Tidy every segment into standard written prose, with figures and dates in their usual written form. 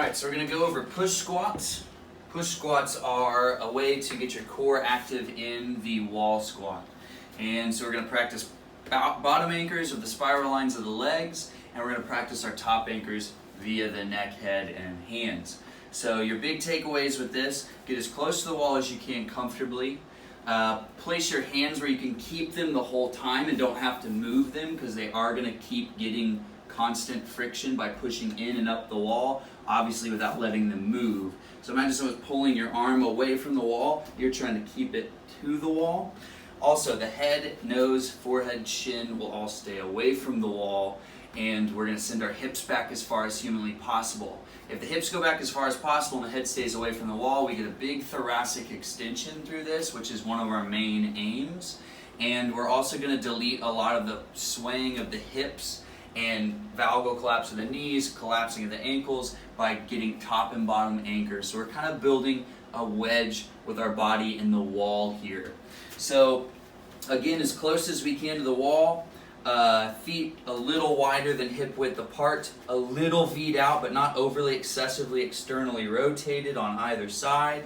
Alright, so we're going to go over push squats. Push squats are a way to get your core active in the wall squat. And so we're going to practice bottom anchors of the spiral lines of the legs, and we're going to practice our top anchors via the neck, head, and hands. So your big takeaways with this: get as close to the wall as you can comfortably. Place your hands where you can keep them the whole time and don't have to move them, because they are going to keep getting constant friction by pushing in and up the wall, obviously without letting them move. So imagine someone's pulling your arm away from the wall, you're trying to keep it to the wall. Also, the head, nose, forehead, chin will all stay away from the wall, and we're going to send our hips back as far as humanly possible. If the hips go back as far as possible and the head stays away from the wall, we get a big thoracic extension through this, which is one of our main aims. And we're also going to delete a lot of the swaying of the hips and valgal collapse of the knees, collapsing of the ankles, by getting top and bottom anchors. So we're kind of building a wedge with our body in the wall here. So again, as close as we can to the wall, feet a little wider than hip width apart, a little V'd out but not overly excessively externally rotated on either side.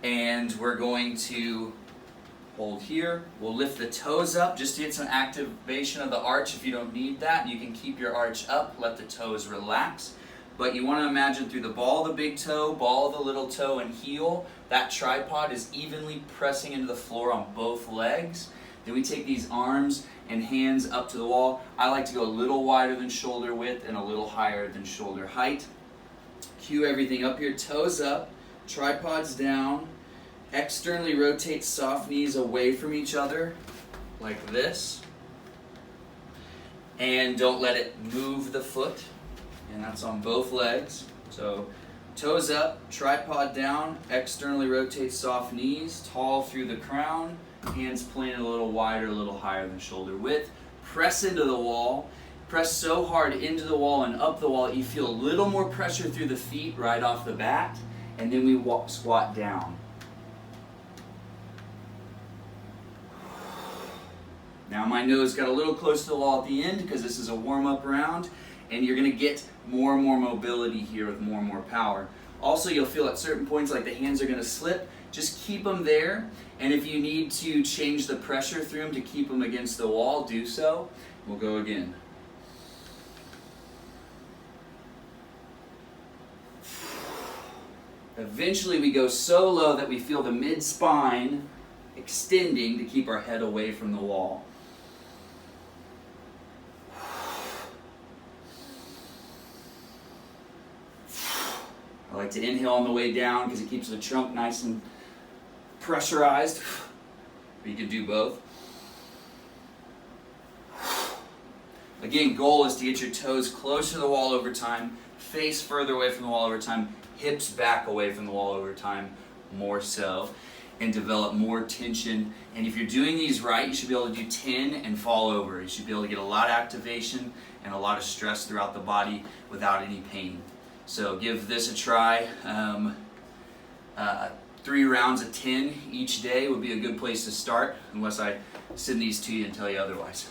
And we're going to hold here. We'll lift the toes up just to get some activation of the arch. If you don't need that, you can keep your arch up, let the toes relax. But you want to imagine through the ball of the big toe, ball of the little toe, and heel, that tripod is evenly pressing into the floor on both legs. Then we take these arms and hands up to the wall. I like to go a little wider than shoulder width and a little higher than shoulder height. Cue everything up here, toes up, tripods down. Externally rotate soft knees away from each other, like this. And don't let it move the foot. And that's on both legs. So toes up, tripod down, externally rotate soft knees, tall through the crown, hands planted a little wider, a little higher than shoulder width. Press into the wall. Press so hard into the wall and up the wall that you feel a little more pressure through the feet right off the bat. And then we squat down. Now my nose got a little close to the wall at the end because this is a warm-up round, and you're going to get more and more mobility here with more and more power. Also, you'll feel at certain points like the hands are going to slip. Just keep them there, and if you need to change the pressure through them to keep them against the wall, do so. We'll go again. Eventually we go so low that we feel the mid-spine extending to keep our head away from the wall. I like to inhale on the way down because it keeps the trunk nice and pressurized. But you can do both. Again, goal is to get your toes closer to the wall over time, face further away from the wall over time, hips back away from the wall over time, more so, and develop more tension. And if you're doing these right, you should be able to do 10 and fall over. You should be able to get a lot of activation and a lot of stress throughout the body without any pain. So give this a try. 3 rounds of 10 each day would be a good place to start, unless I send these to you and tell you otherwise.